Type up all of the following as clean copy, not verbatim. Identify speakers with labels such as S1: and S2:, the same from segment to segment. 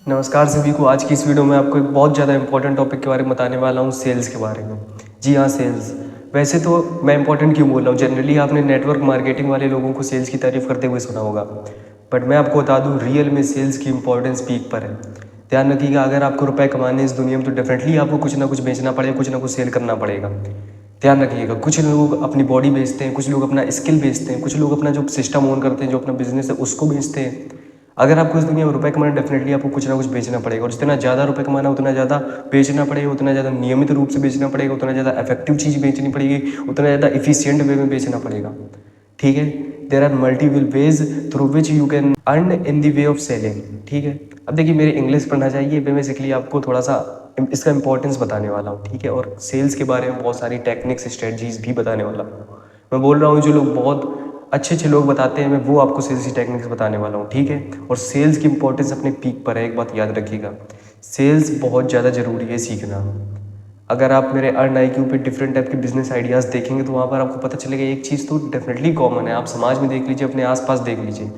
S1: नमस्कार सभी को। आज की इस वीडियो में आपको एक बहुत ज़्यादा इंपॉर्टेंट टॉपिक के बारे में बताने वाला हूँ, सेल्स के बारे में। जी हाँ, सेल्स। वैसे तो मैं इंपॉर्टेंट क्यों बोल रहा हूँ, जनरली आपने नेटवर्क मार्केटिंग वाले लोगों को सेल्स की तारीफ करते हुए सुना होगा, बट मैं आपको बता दूँ रियल में सेल्स की इंपॉर्टेंस पीक पर है। ध्यान रखिएगा, अगर आपको रुपए कमाने इस दुनिया में तो डेफिनेटली आपको कुछ ना कुछ बेचना पड़ेगा, कुछ ना कुछ सेल करना पड़ेगा। ध्यान रखिएगा, कुछ लोग अपनी बॉडी बेचते हैं, कुछ लोग अपना स्किल बेचते हैं, कुछ लोग अपना जो सिस्टम ओन करते हैं, जो अपना बिजनेस है उसको बेचते हैं। अगर आपको इस दुनिया में रुपए कमाना, डेफिनेटली आपको कुछ ना कुछ बेचना पड़ेगा, और जितना ज़्यादा रुपए कमाना उतना ज़्यादा बेचना पड़ेगा, उतना ज़्यादा नियमित रूप से बेचना पड़ेगा, उतना ज़्यादा इफेक्टिव चीज़ बेचनी पड़ेगी, उतना ज़्यादा इफिशियंट वे में बेचना पड़ेगा। ठीक है, there are multiple ways through which you can earn in the way of selling. ठीक है, अब देखिए मेरे इंग्लिश पढ़ना चाहिए, मैं बेसिकली आपको थोड़ा सा इसका इंपॉर्टेंस बताने वाला हूँ। ठीक है, और सेल्स के बारे में बहुत सारी टेक्निक्स स्ट्रेटजीज भी बताने वाला हूँ। मैं बोल रहा हूँ जो लोग बहुत अच्छे अच्छे लोग बताते हैं, मैं वो आपको सेल्स की टेक्निक्स बताने वाला हूँ। ठीक है, और सेल्स की इंपॉर्टेंस अपने पीक पर है, एक बात याद रखिएगा, सेल्स बहुत ज़्यादा ज़रूरी है सीखना। अगर आप मेरे अर्न IQ पे डिफरेंट टाइप के बिजनेस आइडियाज़ देखेंगे तो वहाँ पर आपको पता चलेगा एक चीज़ तो डेफिनेटली कॉमन है। आप समाज में देख लीजिए, अपने आसपास देख लीजिए,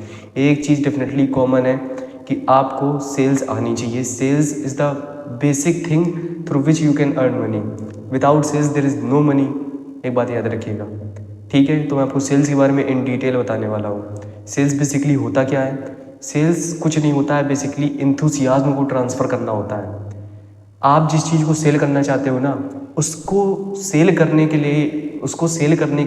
S1: एक चीज़ डेफिनेटली कॉमन है कि आपको सेल्स आनी चाहिए। Sales is the basic thing through which you can earn money. Without sales there is no money, एक बात याद रखिएगा। ठीक है, तो मैं आपको सेल्स के बारे में इन डिटेल बताने वाला हूँ। सेल्स बेसिकली होता क्या है? सेल्स कुछ नहीं होता है, बेसिकली इंथुसियाज्म को ट्रांसफ़र करना होता है। आप जिस चीज़ को सेल करना चाहते हो ना, उसको सेल करने के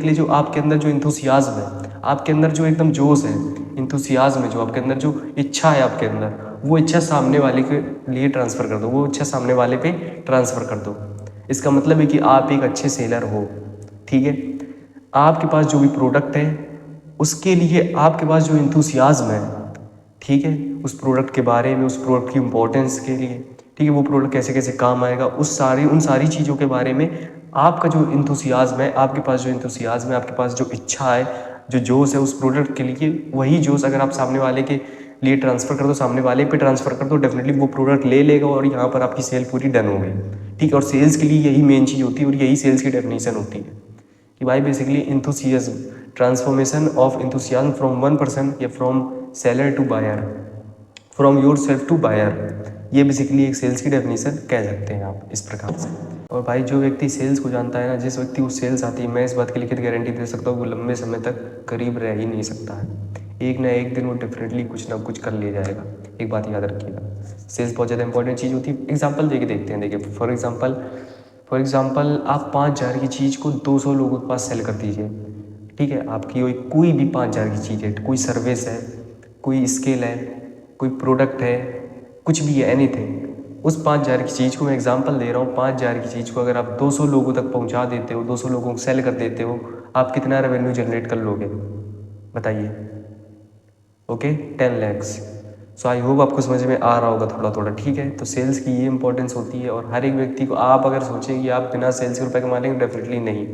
S1: लिए जो आपके अंदर जो इंथुसियाज्म है, आपके अंदर जो एकदम जोश है, इंथुसियाज्म है, जो आपके अंदर जो इच्छा है आपके अंदर, वो इच्छा सामने वाले के लिए ट्रांसफ़र कर दो, वो इच्छा सामने वाले पे ट्रांसफ़र कर दो। इसका मतलब है कि आप एक अच्छे सेलर हो। ठीक है, आपके पास जो भी प्रोडक्ट है उसके लिए आपके पास जो इंथुसियाज्म है, ठीक है, उस प्रोडक्ट के बारे में, उस प्रोडक्ट की इम्पोर्टेंस के लिए, ठीक है, वो प्रोडक्ट कैसे कैसे काम आएगा, उन सारी चीज़ों के बारे में आपका जो इंथुसियाज्म है, आपके पास जो इंथुसियाज्म है, आपके पास जो इच्छा है, जो जोश है उस प्रोडक्ट के लिए, वही जोश अगर आप सामने वाले के लिए ट्रांसफ़र कर दो, सामने वाले पे ट्रांसफ़र कर दो, डेफिनेटली वो प्रोडक्ट ले लेगा और यहाँ पर आपकी सेल पूरी डन हो गई। ठीक है, और सेल्स के लिए यही मेन चीज़ होती है और यही सेल्स की डेफिनेशन होती है कि भाई basically enthusiasm, transformation of enthusiasm from one person या from seller to buyer, from yourself to buyer, ये बेसिकली एक सेल्स की डेफिनेशन कह सकते हैं आप इस प्रकार से। और भाई जो व्यक्ति सेल्स को जानता है ना, जिस व्यक्ति को सेल्स आती है, मैं इस बात की लिखित गारंटी दे सकता हूँ वो लंबे समय तक गरीब रह ही नहीं सकता है। एक ना एक दिन वो डेफिनेटली कुछ ना कुछ कर ले जाएगा, एक बात याद रखिएगा। सेल्स बहुत ज़्यादा इंपॉर्टेंट चीज़ होती है। एग्जाम्पल दे के देखते हैं, देखिए फॉर एग्ज़ाम्पल आप 5,000 की चीज़ को 200 लोगों के पास सेल कर दीजिए। ठीक है, आपकी कोई भी 5,000 की चीज़ है, कोई सर्विस है, कोई स्किल है, कोई प्रोडक्ट है, कुछ भी है, एनीथिंग, उस 5,000 की चीज़ को मैं एग्जांपल दे रहा हूँ, 5,000 की चीज़ को अगर आप 200 लोगों तक पहुँचा देते हो, 200 लोगों को सेल कर देते हो, आप कितना रेवेन्यू जनरेट कर लोगे बताइए? Okay, 10 lakhs. So I hope आपको समझ में आ रहा होगा थोड़ा थोड़ा। ठीक है, तो सेल्स की ये इंपॉर्टेंस होती है, और हर एक व्यक्ति को, आप अगर सोचें कि आप बिना सेल्स के रुपये कमा लेंगे, डेफिनेटली नहीं।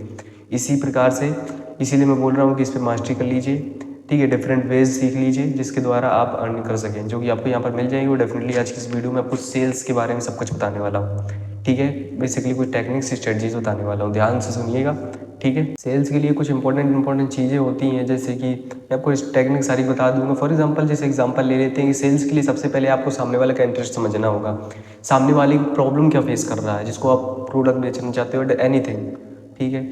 S1: इसी प्रकार से, इसीलिए मैं बोल रहा हूँ कि इस पर मास्टरी कर लीजिए। ठीक है, डिफरेंट वेज सीख लीजिए जिसके द्वारा आप अर्न कर सकें, जो कि आपको यहाँ पर मिल जाएंगे। वो डेफिनेटली आज की इस वीडियो में आपको सेल्स के बारे में सब कुछ बताने वाला हूँ। ठीक है, बेसिकली कुछ टेक्निक्स स्ट्रेटजीज बताने वाला हूँ, ध्यान से सुनिएगा। ठीक है, सेल्स के लिए कुछ इंपॉर्टेंट चीज़ें होती हैं, जैसे कि मैं आपको इस टेक्निक सारी बता दूंगा। फॉर एग्जांपल, जैसे एग्जांपल ले लेते हैं कि सेल्स के लिए सबसे पहले आपको सामने वाले का इंटरेस्ट समझना होगा। सामने वाले की प्रॉब्लम क्या फेस कर रहा है, जिसको आप प्रोडक्ट बेचना चाहते हो, एनीथिंग। ठीक है,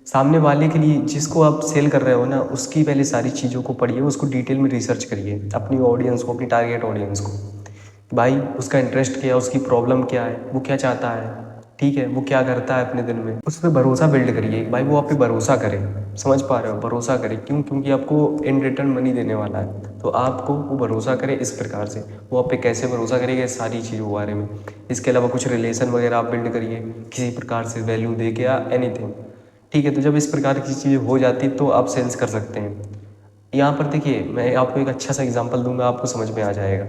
S1: सामने वाले के लिए, जिसको आप सेल कर रहे हो ना, उसकी पहले सारी चीज़ों को पढ़िए, उसको डिटेल में रिसर्च करिए, अपनी ऑडियंस को, अपनी टारगेट ऑडियंस को, भाई उसका इंटरेस्ट क्या है, उसकी प्रॉब्लम क्या है, वो क्या चाहता है। ठीक है, वो क्या करता है अपने दिन में, उस पर भरोसा बिल्ड करिए, भाई वो आप पे भरोसा करे। समझ पा रहे हो, भरोसा करे क्यों? क्योंकि आपको इन रिटर्न मनी देने वाला है, तो आपको वो भरोसा करे इस प्रकार से। वो आप पे कैसे भरोसा करेगा, इस सारी चीज़ों के बारे में। इसके अलावा कुछ रिलेशन वगैरह आप बिल्ड करिए, किसी प्रकार से वैल्यू दे के या एनीथिंग। ठीक है, तो जब इस प्रकार की चीज़ें हो जाती तो आप सेल्स कर सकते हैं। यहाँ पर देखिए, मैं आपको एक अच्छा सा एग्जांपल दूंगा, आपको समझ में आ जाएगा।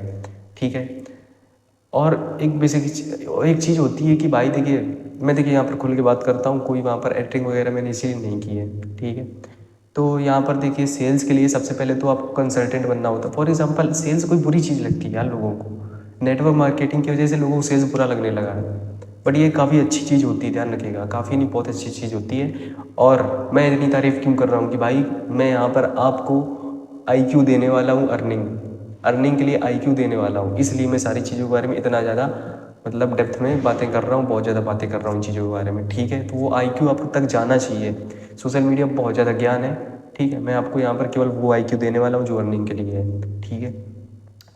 S1: ठीक है, और एक बेसिक एक चीज़ होती है कि भाई देखिए, मैं देखिए यहाँ पर खुल के बात करता हूँ, कोई वहाँ पर एडिटिंग वगैरह मैंने इसीलिए नहीं की है। ठीक है, तो यहाँ पर देखिए, सेल्स के लिए सबसे पहले तो आपको कंसल्टेंट बनना होता है। फॉर एग्जांपल, सेल्स कोई बुरी चीज़ लगती है यार लोगों को, नेटवर्क मार्केटिंग की वजह से लोगों को सेल्स बुरा लगने लगा है, बट ये काफ़ी अच्छी चीज़ होती है, ध्यान रखिएगा, काफ़ी नहीं बहुत अच्छी चीज़ होती है। और मैं इतनी तारीफ़ क्यों कर रहा हूँ कि भाई मैं यहाँ पर आपको IQ देने वाला हूँ, अर्निंग के लिए आईक्यू देने वाला हूँ, इसलिए मैं सारी चीज़ों के बारे में इतना ज़्यादा मतलब डेप्थ में बातें कर रहा हूँ, बहुत ज़्यादा बातें कर रहा हूँ इन चीज़ों के बारे में, ठीक है। तो वो आईक्यू आप तक जाना चाहिए। सोशल मीडिया बहुत ज़्यादा ज्ञान है, ठीक है। मैं आपको यहाँ पर केवल वो आईक्यू देने वाला हूँ जो अर्निंग के लिए है, ठीक है।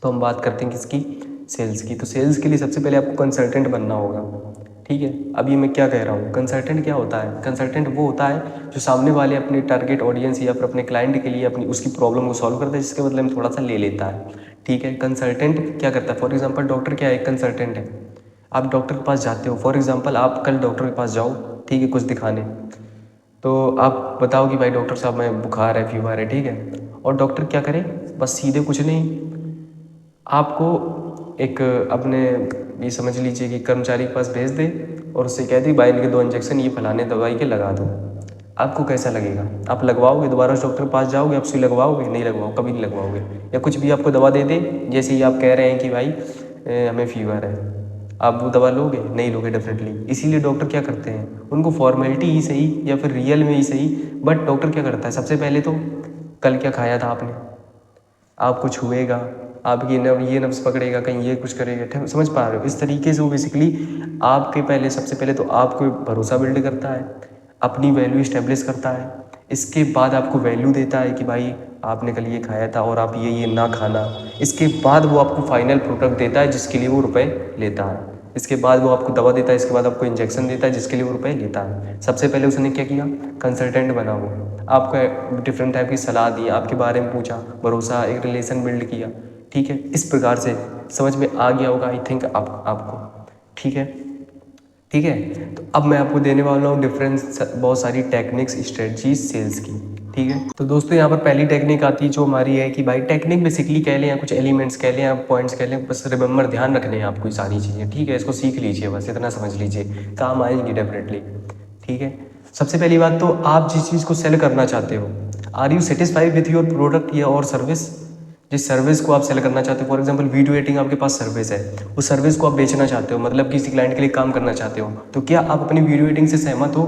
S1: तो हम बात करते हैं किसकी, सेल्स की। तो सेल्स के लिए सबसे पहले आपको कंसल्टेंट बनना होगा, ठीक है। अभी मैं क्या कह रहा हूँ, कंसल्टेंट क्या होता है? कंसल्टेंट वो होता है जो सामने वाले अपने टारगेट ऑडियंस या फिर अपने क्लाइंट के लिए अपनी उसकी प्रॉब्लम को सॉल्व करता है, जिसके बदले में थोड़ा सा ले लेता है, ठीक है। कंसल्टेंट क्या करता है? फॉर एग्जाम्पल डॉक्टर क्या है? एक कंसल्टेंट है। आप डॉक्टर के पास जाते हो, फॉर एग्जाम्पल आप कल डॉक्टर के पास जाओ, ठीक है, कुछ दिखाने। तो आप बताओ कि भाई डॉक्टर साहब मैं बुखार है, फीवर है, ठीक है। और डॉक्टर क्या करे? बस सीधे कुछ नहीं, आपको एक अपने ये समझ लीजिए कि कर्मचारी के पास भेज दे और उससे कह दी भाई इनके 2 इंजेक्शन ये फलाने दवाई के लगा दो। आपको कैसा लगेगा? आप लगवाओगे? दोबारा उस डॉक्टर के पास जाओगे? आप सुई लगवाओगे? नहीं लगवाओ, कभी नहीं लगवाओगे। या कुछ भी आपको दवा दे दे, जैसे ही आप कह रहे हैं कि भाई हमें फीवर है, आप वो दवा लोगे? नहीं लोगे डेफिनेटली। इसीलिए डॉक्टर क्या करते हैं, उनको फॉर्मेलिटी ही सही या फिर रियल में ही सही, बट डॉक्टर क्या करता है, सबसे पहले तो कल क्या खाया था आपने, आपको छुएगा, आपकी ये नब्ज़ पकड़ेगा, कहीं ये कुछ करेगा, समझ पा रहे हो? इस तरीके से वो बेसिकली आपके पहले सबसे पहले तो आपको भरोसा बिल्ड करता है, अपनी वैल्यू इस्टेब्लिश करता है। इसके बाद आपको वैल्यू देता है कि भाई आपने कल ये खाया था और आप ये ना खाना। इसके बाद वो आपको फाइनल प्रोडक्ट देता है जिसके लिए वो रुपए लेता है। इसके बाद वो आपको दवा देता है, इसके बाद आपको इंजेक्शन देता है जिसके लिए वो रुपए लेता है। सबसे पहले उसने क्या किया, कंसल्टेंट बना वो, आपको डिफरेंट टाइप की सलाह दी, आपके बारे में पूछा, भरोसा, एक रिलेशन बिल्ड किया, ठीक है। इस प्रकार से समझ में आ गया होगा आई थिंक आपको, ठीक है। ठीक है, तो अब मैं आपको देने वाला हूँ डिफरेंस, बहुत सारी टेक्निक्स, स्ट्रेटजीज सेल्स की, ठीक है। तो दोस्तों यहाँ पर पहली टेक्निक आती है जो हमारी है कि भाई टेक्निक बेसिकली कह लें या कुछ एलिमेंट्स कह लें या पॉइंट्स कह लें, बस रिमेंबर ध्यान रखने हैं आपको ये सारी चीज़ें, ठीक है। इसको सीख लीजिए, बस इतना समझ लीजिए, काम आएंगी डेफिनेटली, ठीक है। सबसे पहली बात तो आप जिस चीज़ को सेल करना चाहते हो, are you satisfied with your product या और सर्विस। जिस सर्विस को आप सेल करना चाहते हो, फॉर एग्जांपल वीडियो एडिटिंग आपके पास सर्विस है, उस सर्विस को आप बेचना चाहते हो, मतलब किसी क्लाइंट के लिए काम करना चाहते हो, तो क्या आप अपनी वीडियो एडिटिंग से सहमत हो,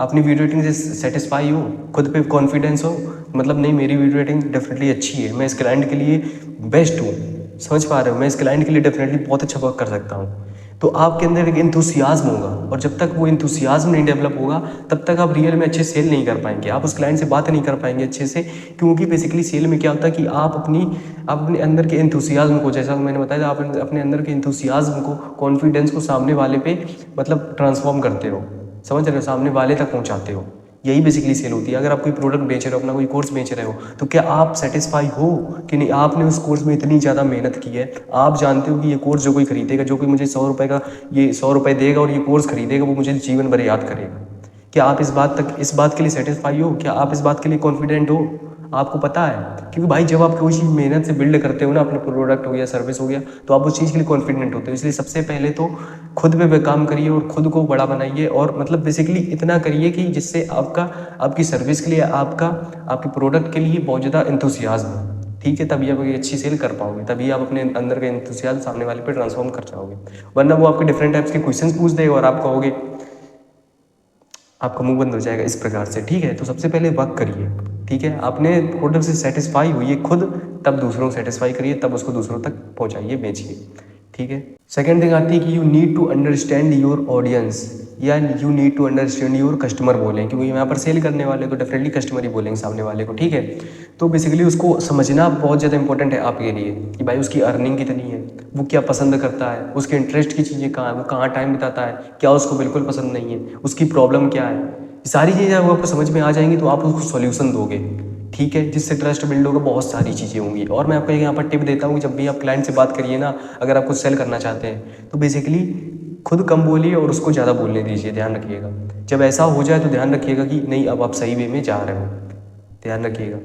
S1: अपनी वीडियो एडिटिंग से सेटिस्फाई हो, खुद पे कॉन्फिडेंस हो, मतलब नहीं मेरी वीडियो एडिटिंग डेफिनेटली अच्छी है, मैं इस क्लाइंट के लिए बेस्ट हूँ, समझ पा रहे हो, मैं इस क्लाइंट के लिए डेफिनेटली बहुत अच्छा वर्क कर सकता हूँ, तो आपके अंदर एक इंथुसियाज्म होगा। और जब तक वो इंथुसियाज्म नहीं डेवलप होगा तब तक आप रियल में अच्छे सेल नहीं कर पाएंगे, आप उस क्लाइंट से बात नहीं कर पाएंगे अच्छे से, क्योंकि बेसिकली सेल में क्या होता है कि आप अपने अंदर के इंथुसियाज्म को, जैसा मैंने बताया था, आप अपने अंदर के इंथुसियाज्म को, कॉन्फिडेंस को सामने वाले पे मतलब ट्रांसफॉर्म करते हो, समझ रहे हो, सामने वाले तक पहुँचाते हो। यही बेसिकली सेल होती है। अगर आप कोई प्रोडक्ट बेच रहे हो, अपना कोई कोर्स बेच रहे हो, तो क्या आप सेटिस्फाई हो कि नहीं, आपने उस कोर्स में इतनी ज़्यादा मेहनत की है, आप जानते हो कि ये कोर्स जो कोई खरीदेगा, जो कोई मुझे 100 रुपये का ये 100 रुपये देगा और ये कोर्स खरीदेगा, वो मुझे जीवन भर याद करेगा। क्या आप इस बात के लिए सेटिस्फाई हो? क्या आप इस बात के लिए कॉन्फिडेंट हो? आपको पता है, क्योंकि भाई जब आप कोई चीज़ मेहनत से बिल्ड करते हो ना, अपने प्रोडक्ट हो गया, सर्विस हो गया, तो आप उस चीज़ के लिए कॉन्फिडेंट होते हो। इसलिए सबसे पहले तो खुद पे काम करिए और खुद को बड़ा बनाइए, और मतलब बेसिकली इतना करिए कि जिससे आपकी सर्विस के लिए, आपके प्रोडक्ट के लिए बहुत ज़्यादा इंथुसियाज्म हो, ठीक है। तभी आप एक अच्छी सेल कर पाओगे, तभी आप अपने अंदर का इंथुसियाज्म सामने वाले पे ट्रांसफॉर्म कर जाओगे। वरना वो आपके डिफरेंट टाइप्स के क्वेश्चंस पूछ देगा और आप कहोगे, आपका मुंह बंद हो जाएगा इस प्रकार से, ठीक है। तो सबसे पहले वर्क करिए, ठीक है, अपने प्रोडक्ट से सेटिस्फाई होइए खुद, तब दूसरों को सेटिस्फाई करिए, तब उसको दूसरों तक पहुंचाइए, बेचिए, ठीक है। सेकेंड थिंग आती है कि you need to understand your audience, या you need to understand your customer बोलें, क्योंकि यहाँ पर सेल करने वाले तो डेफिनेटली कस्टमर ही बोलेंगे सामने वाले को, ठीक है। तो बेसिकली उसको समझना बहुत ज़्यादा इंपॉर्टेंट है आपके लिए कि भाई उसकी अर्निंग कितनी है, वो क्या पसंद करता है, उसके इंटरेस्ट की चीज़ें कहाँ है, वो कहाँ टाइम बिताता है, क्या उसको बिल्कुल पसंद नहीं है, उसकी प्रॉब्लम क्या है। सारी चीज़ें जब आपको समझ में आ जाएंगी तो आप उसको सॉल्यूशन दोगे, ठीक है, जिससे ट्रस्ट बिल्ड होगा, बहुत सारी चीज़ें होंगी। और मैं आपको यहाँ पर टिप देता हूँ कि जब भी आप क्लाइंट से बात करिए ना, अगर आप कुछ सेल करना चाहते हैं, तो बेसिकली खुद कम बोलिए और उसको ज़्यादा बोलने दीजिए, ध्यान रखिएगा। जब ऐसा हो जाए तो ध्यान रखिएगा कि नहीं, अब आप सही वे में जा रहे हो, ध्यान रखिएगा,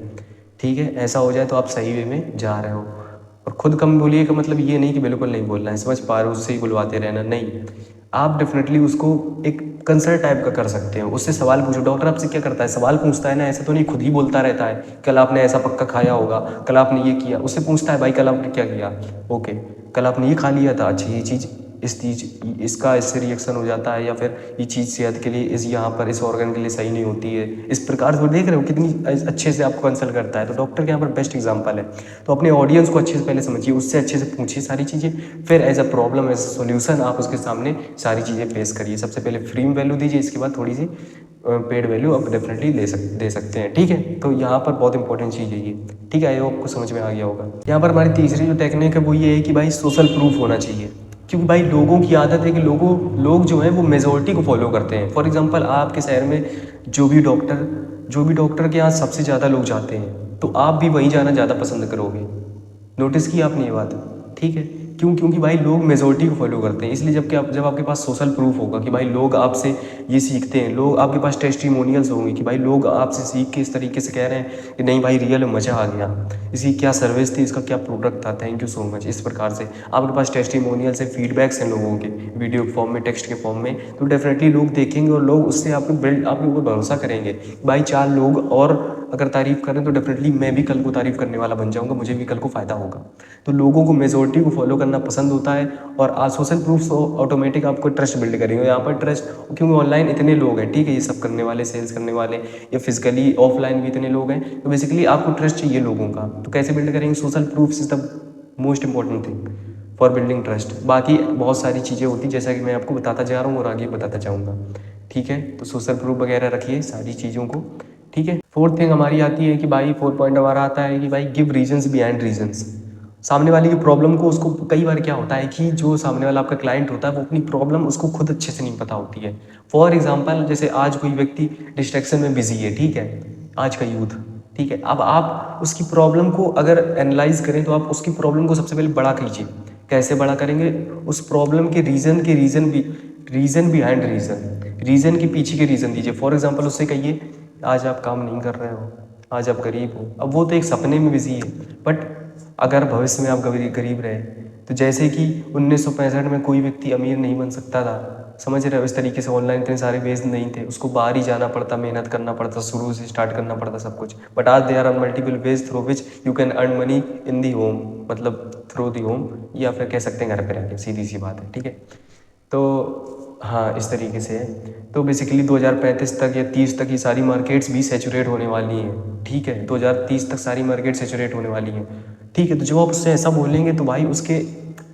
S1: ठीक है। ऐसा हो जाए तो आप सही वे में जा रहे हो। और खुद कम बोलिए का मतलब ये नहीं कि बिल्कुल नहीं बोलना है, समझ पा रहे हो, उससे ही बुलवाते रहना, नहीं। आप डेफिनेटली उसको एक कंसल्ट टाइप का कर सकते हो, उससे सवाल पूछो। डॉक्टर आपसे क्या करता है, सवाल पूछता है ना, ऐसा तो नहीं खुद ही बोलता रहता है, कल आपने ऐसा पक्का खाया होगा, कल आपने ये किया, उससे पूछता है भाई कल आपने क्या किया, ओके कल आपने ये खा लिया था, अच्छा ये चीज़ इस चीज़ इसका इससे रिएक्शन हो जाता है, या फिर ये चीज़ सेहत के लिए इस यहाँ पर इस ऑर्गन के लिए सही नहीं होती है, इस प्रकार से वो देख रहे हो कितनी अच्छे से आपको कंसल्ट करता है। तो डॉक्टर के यहाँ पर बेस्ट एग्जाम्पल है। तो अपने ऑडियंस को अच्छे से पहले समझिए, उससे अच्छे से पूछिए सारी चीज़ें, फिर as a problem as a solution आप उसके सामने सारी चीज़ें फेस करिए। सबसे पहले फ्री में वैल्यू दीजिए, इसके बाद थोड़ी सी पेड वैल्यू आप डेफिनेटली दे सकते हैं, ठीक है। तो यहाँ पर बहुत इंपॉर्टेंट चीज़ है ये, ठीक है। आई होप आपको समझ में आ गया होगा। यहाँ पर हमारी तीसरी जो टेक्निक है वो ये है कि भाई सोशल प्रूफ होना चाहिए, क्योंकि भाई लोगों की आदत है कि लोग जो हैं वो मेजोरिटी को फॉलो करते हैं। फॉर एग्जांपल आपके शहर में जो भी डॉक्टर के यहाँ सबसे ज़्यादा लोग जाते हैं, तो आप भी वहीं जाना ज़्यादा पसंद करोगे। नोटिस की आपने ये बात, ठीक है। क्योंकि भाई लोग मेजोरिटी को फॉलो करते हैं, इसलिए जब आपके पास सोशल प्रूफ होगा कि भाई लोग आपसे ये सीखते हैं, लोग आपके पास टेस्टिमोनियल्स होंगे कि भाई लोग आपसे सीख के इस तरीके से कह रहे हैं कि नहीं भाई रियल में मज़ा आ गया, इसकी क्या सर्विस थी, इसका क्या प्रोडक्ट था, थैंक यू सो मच। इस प्रकार से आपके पास टेस्टिमोनियल्स है, फीडबैक्स हैं लोगों के, वीडियो फॉर्म में, टेक्स्ट के फॉर्म में, तो डेफिनेटली लोग देखेंगे और लोग उससे आपके ऊपर भरोसा करेंगे। भाई 4 लोग और अगर तारीफ़ करें तो डेफिनेटली मैं भी कल को तारीफ़ करने वाला बन जाऊंगा, मुझे भी कल को फ़ायदा होगा। तो लोगों को मेजोरिटी को फॉलो करना पसंद होता है, और आज सोशल प्रूफ ऑटोमेटिक आपको ट्रस्ट बिल्ड करेंगे। यहाँ पर ट्रस्ट, क्योंकि ऑनलाइन इतने लोग हैं, ठीक है, ये सब करने वाले, सेल्स करने वाले, या फिजिकली ऑफलाइन भी इतने लोग हैं, तो बेसिकली आपको ट्रस्ट चाहिए लोगों का। तो कैसे बिल्ड करेंगे? Social proof is the most important thing for building trust. बाकी बहुत सारी चीज़ें होती जैसा कि मैं आपको बताता जा रहा हूँ और आगे बताता जाऊँगा, ठीक है। तो सोशल प्रूफ वगैरह रखिए सारी चीज़ों को, ठीक है। फोर्थ थिंग हमारी आती है कि भाई 4 पॉइंट हमारा आता है कि भाई गिव रीजंस बिहाइंड रीजंस। सामने वाले की प्रॉब्लम को, उसको कई बार क्या होता है कि जो सामने वाला आपका क्लाइंट होता है वो अपनी प्रॉब्लम उसको खुद अच्छे से नहीं पता होती है। फॉर एग्जांपल जैसे आज कोई व्यक्ति डिस्ट्रैक्शन में बिजी है, ठीक है, आज का यूथ, ठीक है। अब आप उसकी प्रॉब्लम को अगर एनालाइज करें तो आप उसकी प्रॉब्लम को सबसे पहले बड़ा कीजिए। कैसे बड़ा करेंगे? उस प्रॉब्लम के रीज़न बिहाइंड रीज़न के पीछे के रीज़न दीजिए। फॉर एग्जांपल उससे कहिए आज आप काम नहीं कर रहे हो, आज आप गरीब हो। अब वो तो एक सपने में बिजी है, बट अगर भविष्य में आप गरीब रहे तो जैसे कि 1965 में कोई व्यक्ति अमीर नहीं बन सकता था, समझ रहे हो, इस तरीके से ऑनलाइन इतने सारे वेज नहीं थे, उसको बाहर ही जाना पड़ता, मेहनत करना पड़ता, शुरू से स्टार्ट करना पड़ता सब कुछ। बट आज they are multiple ways through which you can earn money in the home, मतलब थ्रू दी होम, या फिर कह सकते हैं घर पे रहकर, सीधी सी बात है, ठीक है। तो हाँ, इस तरीके से है। तो बेसिकली 2035 तक या 30 तक ये सारी मार्केट्स भी सैचुरेट होने वाली हैं, ठीक है। 2030 तक सारी मार्केट सैचुरेट होने वाली हैं, ठीक है। तो जब आप उससे ऐसा बोलेंगे तो भाई उसके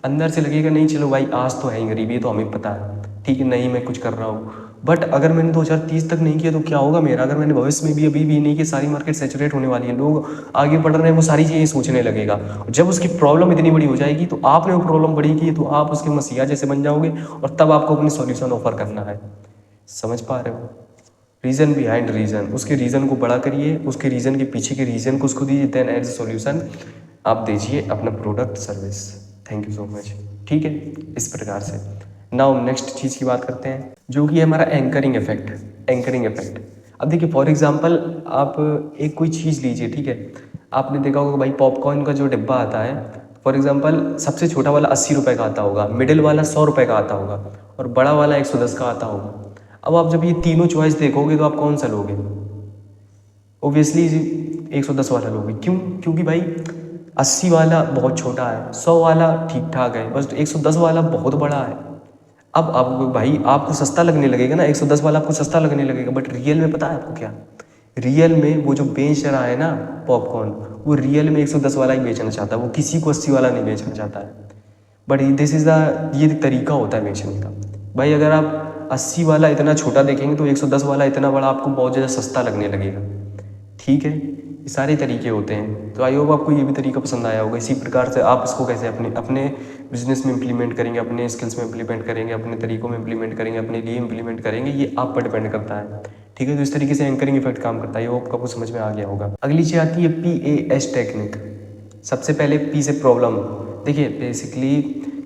S1: अंदर से लगेगा नहीं चलो भाई आज तो है ही गरीबी, तो हमें पता है, ठीक है, नहीं मैं कुछ कर रहा हूँ। बट अगर मैंने 2030 तक नहीं किया तो क्या होगा मेरा? अगर मैंने भविष्य में भी अभी भी नहीं किया, सारी मार्केट सैचुरेट होने वाली है, लोग आगे बढ़ रहे हैं, वो सारी चीज़ें सोचने लगेगा। जब उसकी प्रॉब्लम इतनी बड़ी हो जाएगी तो आपने वो प्रॉब्लम बड़ी की तो आप उसके मसीहा जैसे बन जाओगे, और तब आपको अपनी सॉल्यूशन ऑफर करना है। समझ पा रहे हो? रीज़न बिहाइंड रीज़न, उसके रीज़न को बड़ा करिए, उसके रीज़न के पीछे के रीज़न को उसको दीजिए, देन एज ए सॉल्यूशन आप दीजिए अपना product service. Thank you so much, ठीक है। इस प्रकार से नाउ नेक्स्ट चीज़ की बात करते हैं, जो कि है हमारा एंकरिंग इफेक्ट। अब देखिए फॉर एग्जांपल आप एक कोई चीज़ लीजिए, ठीक है। आपने देखा होगा भाई पॉपकॉर्न का जो डिब्बा आता है, फॉर एग्जांपल सबसे छोटा वाला 80 रुपये का आता होगा, मिडिल वाला 100 रुपये का आता होगा, और बड़ा वाला 110 का आता होगा। अब आप जब ये तीनों चॉइस देखोगे तो आप कौन सा लोगे? ओबियसली 110 वाला लोगे। क्यों? क्योंकि भाई 80 वाला बहुत छोटा है, 100 वाला ठीक ठाक है, बस 110 वाला बहुत बड़ा है। अब भाई आपको सस्ता लगने लगेगा ना, 110 वाला आपको सस्ता लगने लगेगा, बट रियल में पता है आपको क्या? रियल में वो जो बेच रहा है ना पॉपकॉर्न, वो रियल में 110 वाला ही बेचना चाहता है, वो किसी को 80 वाला नहीं बेचना चाहता है। बट दिस इज़ ये तरीका होता है बेचने का। भाई अगर आप 80 वाला इतना छोटा देखेंगे तो 110 वाला इतना बड़ा आपको बहुत ज़्यादा सस्ता लगने लगेगा, ठीक है। ये सारे तरीके होते हैं। तो आई होप आपको ये भी तरीका पसंद आया होगा। इसी प्रकार से आप इसको कैसे अपने बिजनेस में इम्प्लीमेंट करेंगे, अपने स्किल्स में इम्प्लीमेंट करेंगे, अपने तरीकों में इम्प्लीमेंट करेंगे, अपने लिए इम्प्लीमेंट करेंगे, ये आप पर डिपेंड करता है, ठीक है। तो इस तरीके से एंकरिंग इफेक्ट काम करता है। ये होप आपको समझ में आ गया होगा। अगली चीज़ आती है PAS टेक्निक। सबसे पहले P से प्रॉब्लम। देखिए बेसिकली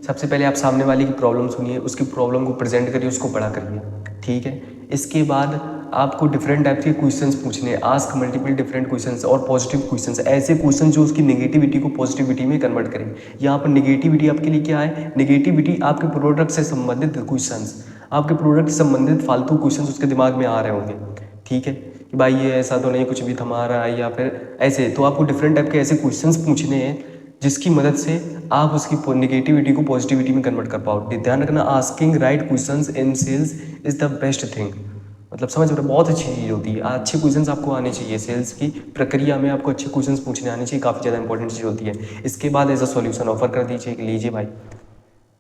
S1: सबसे पहले आप सामने वाले की प्रॉब्लम सुनिए, उसकी प्रॉब्लम को प्रेजेंट करिए, उसको बड़ा करिए, ठीक है। इसके बाद आपको डिफरेंट टाइप के क्वेश्चंस पूछने, आस्क मल्टीपल डिफरेंट क्वेश्चंस और पॉजिटिव क्वेश्चंस, ऐसे क्वेश्चन जो उसकी नेगेटिविटी को पॉजिटिविटी में कन्वर्ट करें। यहाँ पर नेगेटिविटी आपके लिए क्या है? नेगेटिविटी आपके प्रोडक्ट से संबंधित क्वेश्चंस, आपके प्रोडक्ट से संबंधित फालतू क्वेश्चंस उसके दिमाग में आ रहे होंगे, ठीक है, कि भाई ये ऐसा तो नहीं कुछ भी थमा रहा है, या फिर ऐसे। तो आपको डिफरेंट टाइप के ऐसे क्वेश्चंस पूछने हैं जिसकी मदद से आप उसकी निगेटिविटी को पॉजिटिविटी में कन्वर्ट कर पाओ। ध्यान रखना, asking right questions in sales is the best thing. मतलब समझ रहे हो, बहुत अच्छी चीज़ होती है। अच्छे क्वेश्चंस आपको आने चाहिए, सेल्स की प्रक्रिया में आपको अच्छे क्वेश्चंस पूछने आने चाहिए, काफ़ी ज़्यादा इंपॉर्टेंट चीज़ होती है। इसके बाद एज अ सॉल्यूशन ऑफर कर दीजिए कि लीजिए भाई,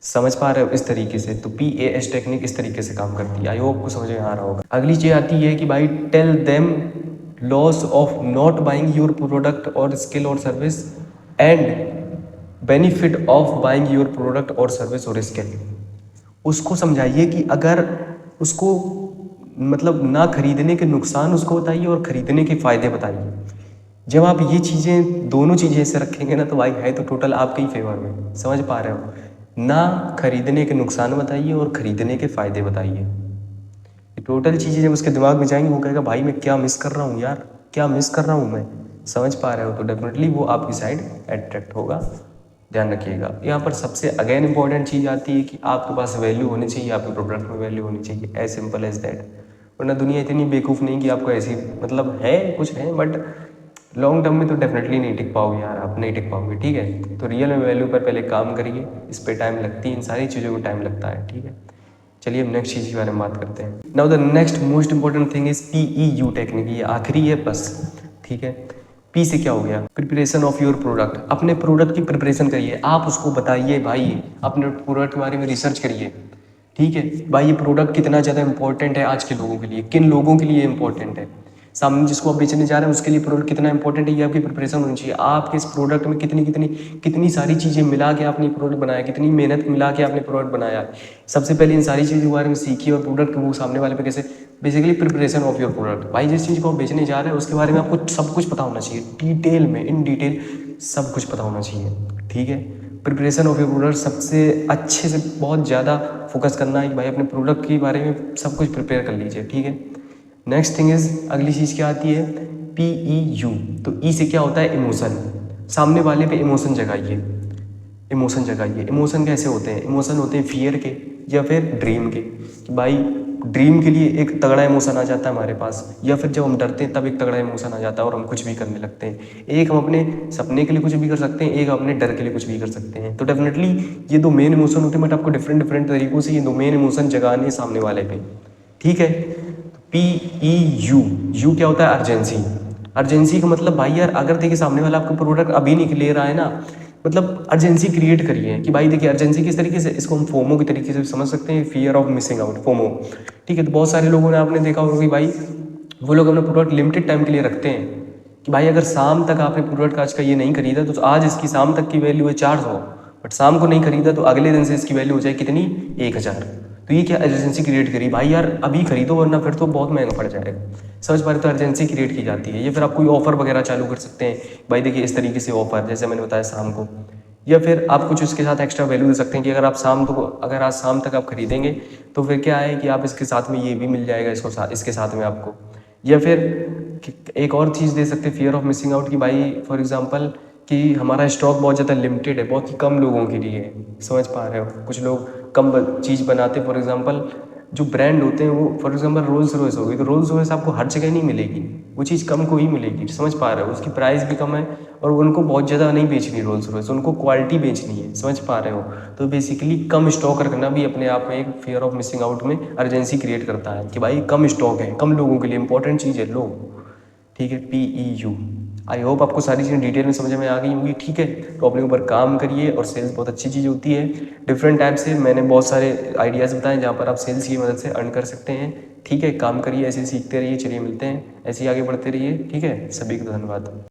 S1: समझ पा रहे हो इस तरीके से। तो PAS टेक्निक इस तरीके से काम करती है। आई होप आपको समझ में आ रहा होगा। अगली चीज़ आती है कि भाई tell them loss of not buying your product और स्किल और service and benefit of buying your product और सर्विस और स्किल। उसको समझाइए कि अगर उसको मतलब ना खरीदने के नुकसान उसको बताइए और खरीदने के फ़ायदे बताइए। जब आप ये चीज़ें, दोनों चीज़ें ऐसे रखेंगे ना, तो भाई है तो टोटल आपके ही फेवर में। समझ पा रहे हो, ना खरीदने के नुकसान बताइए और खरीदने के फ़ायदे बताइए। ये टोटल चीज़ें जब उसके दिमाग में जाएंगी, वो कहेगा भाई मैं क्या मिस कर रहा हूँ यार, क्या मिस कर रहा हूँ मैं। समझ पा रहे हो, तो डेफिनेटली वो आपकी साइड अट्रैक्ट होगा। ध्यान रखिएगा। यहाँ पर सबसे अगेन इंपॉर्टेंट चीज़ आती है कि आपके पास वैल्यू होनी चाहिए, आपके प्रोडक्ट में वैल्यू होनी चाहिए, एज सिंपल एज दैट। वरना दुनिया इतनी बेवकूफ़ नहीं कि आपको ऐसी, मतलब है कुछ है बट लॉन्ग टर्म में तो डेफिनेटली नहीं टिक पाओगे यार, आप नहीं टिक पाओगे। ठीक है, तो रियल में वैल्यू पर पहले काम करिए, इस पर टाइम लगती है, इन सारी चीज़ों को टाइम लगता है। ठीक है, चलिए अब नेक्स्ट चीज़ के बारे में बात करते हैं। Now the next most important thing is PEU technique. ये आखिरी है बस। ठीक है, P से क्या हो गया, प्रिपरेशन ऑफ योर प्रोडक्ट। अपने प्रोडक्ट की प्रिपरेशन करिए, आप उसको बताइए भाई, अपने प्रोडक्ट के बारे में रिसर्च करिए। ठीक है भाई, ये प्रोडक्ट कितना ज़्यादा इंपॉर्टेंट है आज के लोगों के लिए, किन लोगों के लिए इंपॉर्टेंट है, सामने जिसको आप बेचने जा रहे हैं उसके लिए प्रोडक्ट कितना इंपॉर्टेंट है, ये आपकी प्रिपरेशन होनी चाहिए। आपके इस प्रोडक्ट में कितनी कितनी कितनी सारी चीज़ें मिला के आपने प्रोडक्ट बनाया, कितनी मेहनत मिला के आपने प्रोडक्ट बनाया। सबसे पहले इन सारी चीज़ों के बारे में सीखिए और प्रोडक्ट वो सामने वाले पे कैसे, basically preparation of your product. भाई जिस चीज़ को आप बेचने जा रहे हैं उसके बारे में आपको सब कुछ पता होना चाहिए, डिटेल में, इन डिटेल सब कुछ पता होना चाहिए। ठीक है, प्रिपरेशन ऑफ योर प्रोडक्ट सबसे अच्छे से बहुत ज़्यादा फोकस करना है कि भाई अपने प्रोडक्ट के बारे में सब कुछ प्रिपेयर कर लीजिए। ठीक है, नेक्स्ट थिंग इज, अगली चीज़ क्या आती है, PEU। तो ई से क्या होता है, इमोशन। सामने वाले पे इमोशन जगाइए, इमोशन जगाइए। इमोशन कैसे होते हैं, इमोशन होते हैं फियर के या फिर ड्रीम के। कि भाई ड्रीम के लिए एक तगड़ा इमोशन आ जाता है हमारे पास, या फिर जब हम डरते हैं तब एक तगड़ा इमोशन आ जाता है और हम कुछ भी करने लगते हैं। एक हम अपने सपने के लिए कुछ भी कर सकते हैं, एक अपने डर के लिए कुछ भी कर सकते हैं। तो डेफिनेटली ये दो मेन इमोशन होते हैं, बट आपको डिफरेंट डिफरेंट तरीकों से ये दो मेन इमोशन जगाने हैं सामने वाले पे। ठीक है, PEU, यू क्या होता है, अर्जेंसी। अर्जेंसी का मतलब भाई यार, अगर देखिए सामने वाला आपका प्रोडक्ट अभी नहीं ले रहा है ना, मतलब अर्जेंसी क्रिएट करिए कि भाई देखिए अर्जेंसी किस तरीके से, इसको हम फोमो के तरीके से समझ सकते हैं, fear of missing out, FOMO. ठीक है, तो बहुत सारे लोगों ने आपने देखा होगा कि भाई वो लोग अपना प्रोडक्ट लिमिटेड टाइम के लिए रखते हैं कि भाई अगर शाम तक आपने प्रोडक्ट आज का ये नहीं खरीदा तो आज इसकी शाम तक की वैल्यू है 400, बट शाम को नहीं खरीदा तो अगले दिन से इसकी वैल्यू हो जाए कितनी, 1000। तो ये क्या अर्जेंसी क्रिएट करी, भाई यार अभी खरीदो वरना फिर तो बहुत महंगा पड़ जाएगा। समझ पा रहे, तो अर्जेंसी क्रिएट की जाती है। या फिर आप कोई ऑफर वगैरह चालू कर सकते हैं, भाई देखिए इस तरीके से ऑफर, जैसे मैंने बताया शाम को। या फिर आप कुछ उसके साथ एक्स्ट्रा वैल्यू दे सकते हैं कि अगर आज शाम तक आप खरीदेंगे तो फिर क्या है कि आप इसके साथ में ये भी मिल जाएगा, इसके साथ में आपको। या फिर एक और चीज़ दे सकते हैं, फियर ऑफ मिसिंग आउट, की भाई फॉर एग्जांपल कि हमारा स्टॉक बहुत ज़्यादा लिमिटेड है, बहुत ही कम लोगों के लिए है। समझ पा रहे हो, कुछ लोग कम चीज़ बनाते हैं। फॉर एग्जांपल जो ब्रांड होते हैं वो, फॉर एग्जांपल रोल्स रॉयस हो गई, तो रोल्स रॉयस आपको हर जगह नहीं मिलेगी, वो चीज़ कम को ही मिलेगी। समझ पा रहे हो, उसकी प्राइस भी कम है और उनको बहुत ज़्यादा नहीं बेचनी रोल्स रॉयस, उनको क्वालिटी बेचनी है। समझ पा रहे हो, तो बेसिकली कम स्टॉक रखना भी अपने आप में एक फियर ऑफ मिसिंग आउट में अर्जेंसी क्रिएट करता है कि भाई कम स्टॉक है, कम लोगों के लिए इंपॉर्टेंट चीज़ है, लो। ठीक है, PEU। आई होप आपको सारी चीज़ें डिटेल में समझ में आ गई होंगी। ठीक है, तो अपने ऊपर काम करिए, और सेल्स बहुत अच्छी चीज़ होती है। डिफरेंट टाइप से मैंने बहुत सारे आइडियाज़ बताए जहाँ पर आप सेल्स की मदद से अर्न कर सकते हैं। ठीक है, काम करिए, ऐसे सीखते रहिए। चलिए मिलते हैं, ऐसे ही आगे बढ़ते रहिए। ठीक है, सभी को धन्यवाद।